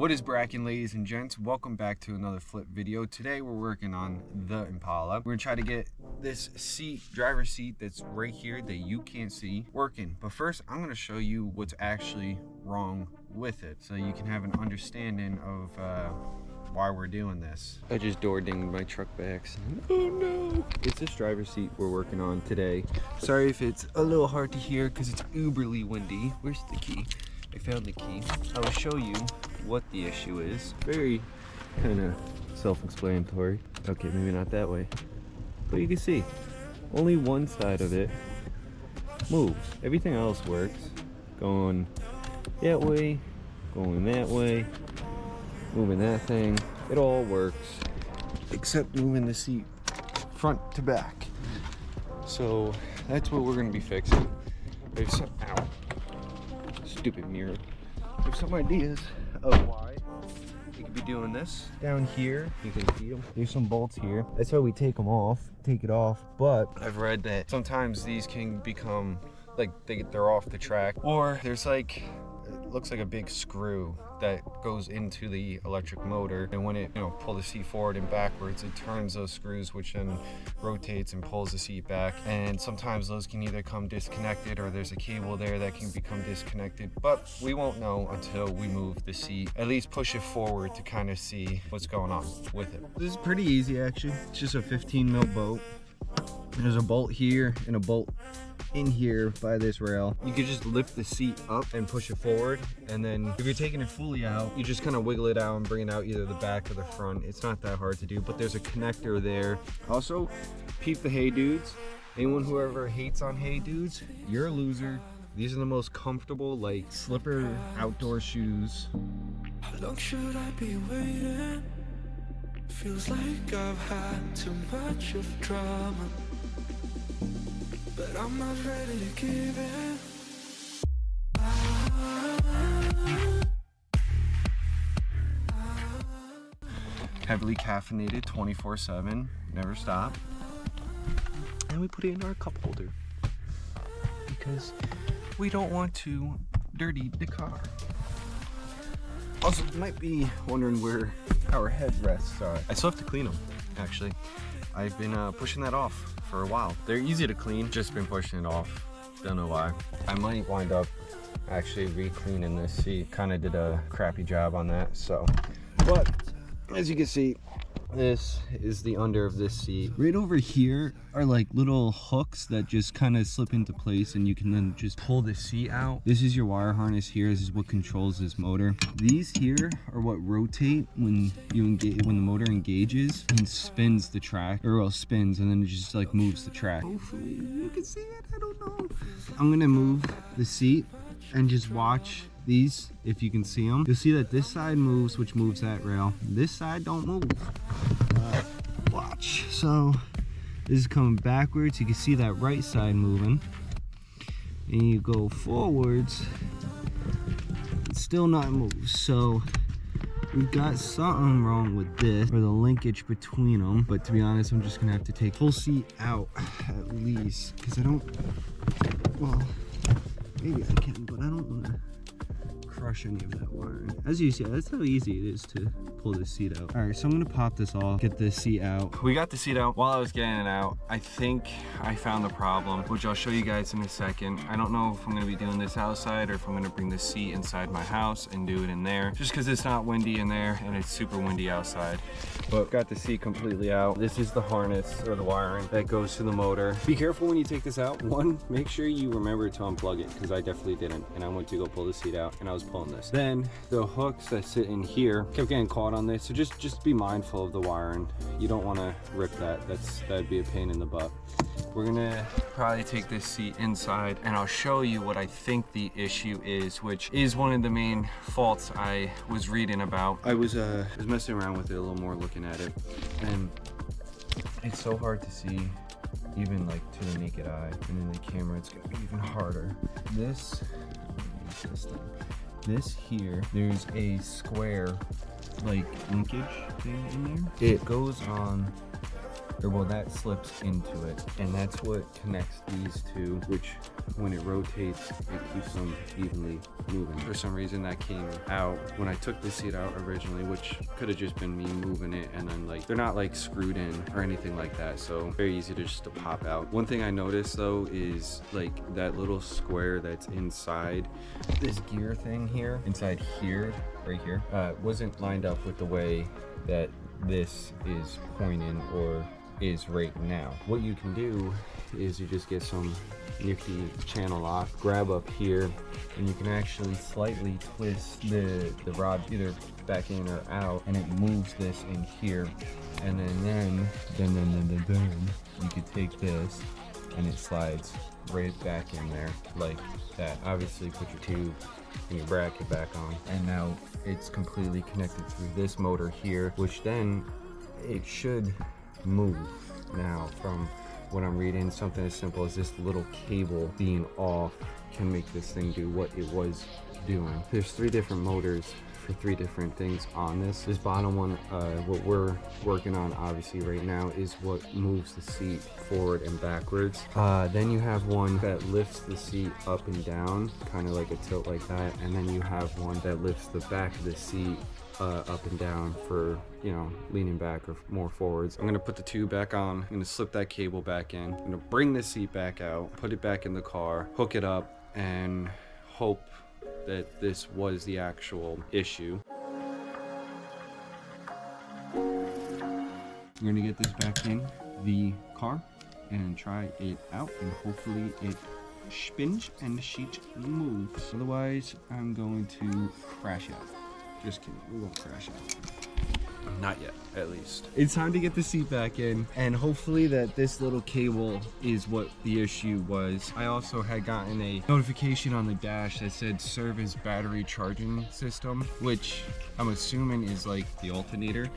What is brackin', ladies and gents? Welcome back to another flip video. Today we're working on the Impala. We're gonna try to get this seat, driver's seat that's right here that you can't see, working. But first, I'm gonna show you what's actually wrong with it so you can have an understanding of why we're doing this. I just door dinged my truck by accident. Oh no! It's this driver's seat we're working on today. Sorry if it's a little hard to hear because it's uberly windy. Where's the key? I found the key. I will show you what the issue is. Very kind of self-explanatory. Okay, maybe not that way. But you can see, only one side of it moves. Everything else works. Going that way, going that way, moving that thing. It all works, except moving the seat front to back. So that's what we're gonna be fixing. There's some, ow. Stupid mirror. There's some ideas of why we could be doing this. Down here, you can see them. There's some bolts here. That's why we take them off, take it off. But I've read that sometimes these can become like they're off the track, or there's like, it looks like a big screw that goes into the electric motor, and when it pull the seat forward and backwards, it turns those screws, which then rotates and pulls the seat back. And sometimes those can either come disconnected, or there's a cable there that can become disconnected, but we won't know until we move the seat, at least push it forward to kind of see what's going on with it. This is pretty easy actually. It's just a 15 mil bolt. There's a bolt here and a bolt in here by this rail. You could just lift the seat up and push it forward, and then if you're taking it fully out, you just kind of wiggle it out and bring it out either the back or the front. It's not that hard to do, but there's a connector there. Also, peep the Hey Dudes. Anyone who ever hates on Hey Dudes, you're a loser. These are the most comfortable, like, slipper outdoor shoes. How long should I be waiting? Feels like I've had too much of drama, but I'm not ready to give in. Heavily caffeinated 24/7, never stop. And we put it in our cup holder because we don't want to dirty the car. Also, you might be wondering where our headrests are. I still have to clean them, actually. I've been pushing that off for a while. They're easy to clean, just been pushing it off. Don't know why. I might wind up actually re-cleaning this seat. Kind of did a crappy job on that, so. But as you can see, this is the under of this seat. Right over here are like little hooks that just kind of slip into place, and you can then just pull the seat out. This is your wire harness here. This is what controls this motor. These here are what rotate when you engage, when the motor engages and spins the track, or well, spins, and then it just like moves the track. Hopefully you can see it. I don't know. I'm gonna move the seat and just watch these. If you can see them, you'll see that this side moves, which moves that rail. This side don't move. Watch. So this is coming backwards. You can see that right side moving, and you go forwards, it's still not moved. So we've got something wrong with this, or the linkage between them. But to be honest, I'm just gonna have to take full seat out at least, because I don't, well, maybe I can, but I don't want to crush any of that wiring. As you see, that's how easy it is to pull this seat out. All right, so I'm gonna pop this off, get this seat out. We got the seat out. While I was getting it out, I think I found the problem, which I'll show you guys in a second. I don't know if I'm gonna be doing this outside or if I'm gonna bring the seat inside my house and do it in there, just because it's not windy in there and it's super windy outside. But got the seat completely out. This is the harness, or the wiring, that goes to the motor. Be careful when you take this out. One, make sure you remember to unplug it, because I definitely didn't, and I went to go pull the seat out and I was pulling this. Then the hooks that sit in here kept getting caught on this, so just be mindful of the wiring. You don't want to rip that. That'd be a pain in the butt. We're gonna probably take this seat inside, and I'll show you what I think the issue is, which is one of the main faults I was reading about. I was messing around with it a little more, looking at it, and it's so hard to see, even like to the naked eye, and in the camera it's gonna be even harder. This thing. This here, there's a square like linkage thing in there. It goes on or well, that slips into it, and that's what connects these two, which when it rotates, it keeps them evenly moving. For some reason that came out when I took the seat out originally, which could have just been me moving it, and then like they're not like screwed in or anything like that, so very easy to just to pop out. One thing I noticed though is like that little square that's inside this gear thing here, inside here, right here, wasn't lined up with the way that this is pointing or is right now. What you can do is you just get some nifty channel lock, grab up here, and you can actually slightly twist the rod either back in or out, and it moves this in here, and then you could take this and it slides right back in there like that. Obviously put your tube and your bracket back on, and now it's completely connected through this motor here, which then it should move. Now from what I'm reading, something as simple as this little cable being off can make this thing do what it was doing. There's 3 different motors for 3 different things on this. This bottom one, what we're working on obviously right now, is what moves the seat forward and backwards. Then you have one that lifts the seat up and down, kind of like a tilt like that, and then you have one that lifts the back of the seat up and down for, you know, leaning back or more forwards. I'm gonna put the tube back on, I'm gonna slip that cable back in, I'm gonna bring the seat back out, put it back in the car, hook it up, and hope that this was the actual issue. I'm gonna get this back in the car and try it out, and hopefully it spins and the sheet moves. Otherwise, I'm going to crash out. Just kidding, we won't crash out. Not yet, at least. It's time to get the seat back in, and hopefully that this little cable is what the issue was. I also had gotten a notification on the dash that said service battery charging system, which I'm assuming is like the alternator.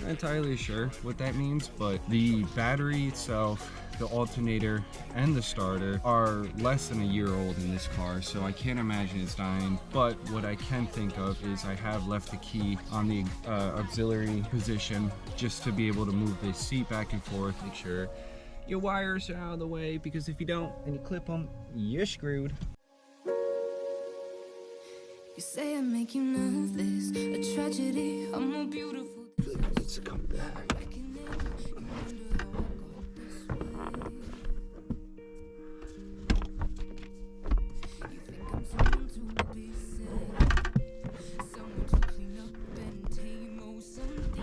Not entirely sure what that means, but the battery itself, the alternator, and the starter are less than a year old in this car, so I can't imagine it's dying. But what I can think of is I have left the key on the auxiliary position just to be able to move this seat back and forth. Make sure your wires are out of the way, because if you don't and you clip them, you're screwed. You say I make you nervous, a tragedy, I'm more beautiful. I feel like it needs to come back.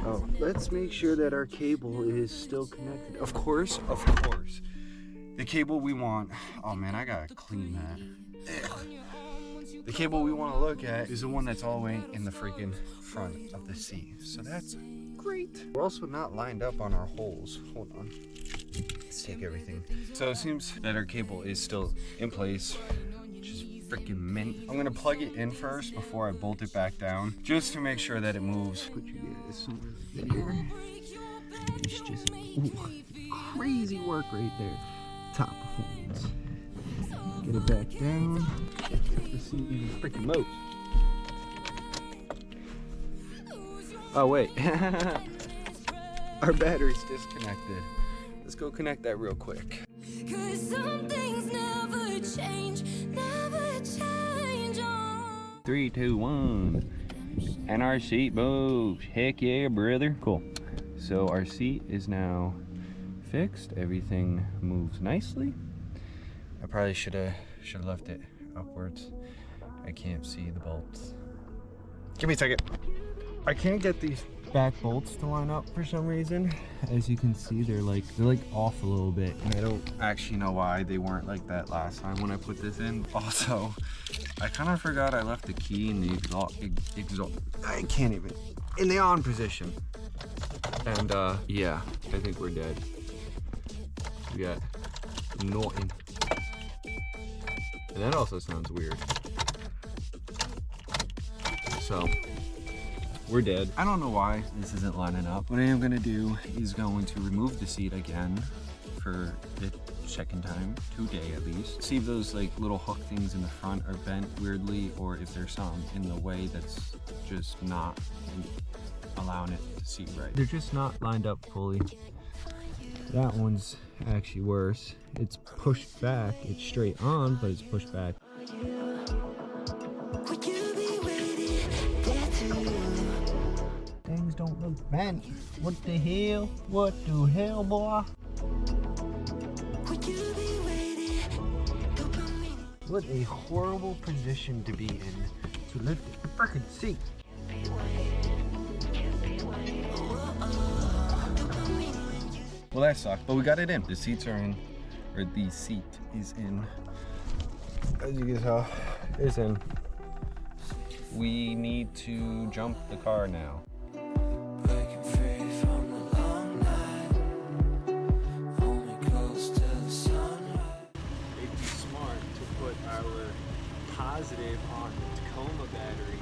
Oh, let's make sure that our cable is still connected. Of course, of course. The cable we want, oh man, I gotta clean that. Ugh. The cable we want to look at is the one that's all the way in the freaking front of the seat. So that's great. We're also not lined up on our holes. Hold on. Let's take everything. So it seems that our cable is still in place, which is freaking mint. I'm gonna plug it in first before I bolt it back down, just to make sure that it moves. Put you guys somewhere right here. It's just crazy work right there. Top performance. Get it back down. The seat even freaking moves. Oh wait, our battery's disconnected. Let's go connect that real quick. 'Cause some things never change, never change. 3, 2, 1, and our seat moves. Heck yeah, brother. Cool. So our seat is now fixed. Everything moves nicely. I probably should have left it upwards. I can't see the bolts. Give me a second. I can't get these back bolts to line up for some reason. As you can see, they're like off a little bit, and I don't actually know why they weren't like that last time when I put this in. Also, I kind of forgot I left the key in the exhaust. I can't even in the on position. And yeah, I think we're dead. We got nothing. And that also sounds weird. So we're dead. I don't know why this isn't lining up. What I am gonna do is going to remove the seat again for the second time, today at least. See if those like little hook things in the front are bent weirdly, or if there's something in the way that's just not allowing it to seat right. They're just not lined up fully. That one's actually worse. It's pushed back. It's straight on, but it's pushed back. Things don't look bent. What the hell? What the hell, boy? What a horrible position to be in to lift the freaking seat. Well, that sucked, but we got it in. The seats are in, or the seat is in. As you can tell, it's in. We need to jump the car now. Our positive on the Tacoma battery.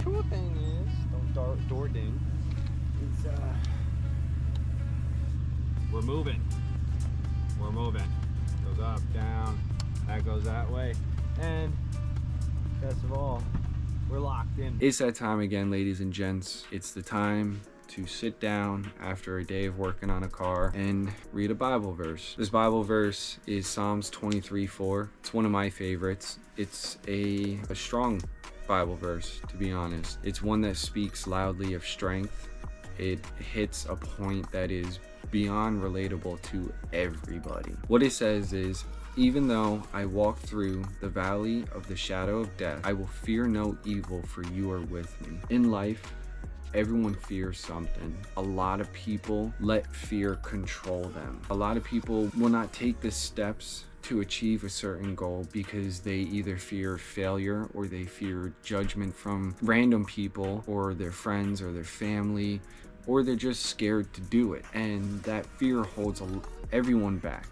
Cool thing is, don't door ding. We're moving. We're moving. Goes up, down. That goes that way. And best of all, we're locked in. It's that time again, ladies and gents. It's the time to sit down after a day of working on a car and read a Bible verse. This Bible verse is Psalms 23:4. It's one of my favorites. It's a strong Bible verse, to be honest. It's one that speaks loudly of strength. It hits a point that is beyond relatable to everybody. What it says is, even though I walk through the valley of the shadow of death, I will fear no evil, for you are with me. In life, everyone fears something. A lot of people let fear control them. A lot of people will not take the steps to achieve a certain goal because they either fear failure or they fear judgment from random people or their friends or their family, or they're just scared to do it. And that fear holds everyone back.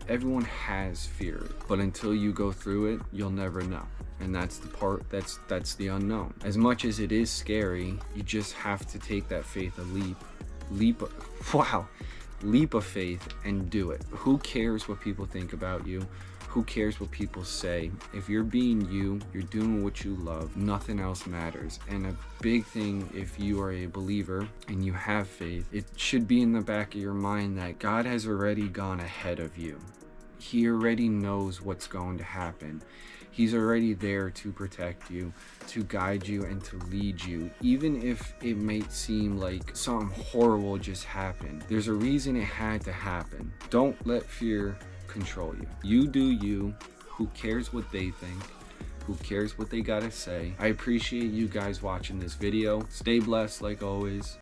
Everyone has fear, but until you go through it, you'll never know. And that's the part, that's the unknown. As much as it is scary, you just have to take that faith, leap of faith and do it. Who cares what people think about you? Who cares what people say? If you're being you, you're doing what you love, nothing else matters. And a big thing, if you are a believer and you have faith, it should be in the back of your mind that God has already gone ahead of you. He already knows what's going to happen. He's already there to protect you, to guide you, and to lead you. Even if it may seem like something horrible just happened, there's a reason it had to happen. Don't let fear control you. You do you. Who cares what they think? Who cares what they gotta say? I appreciate you guys watching this video. Stay blessed like always.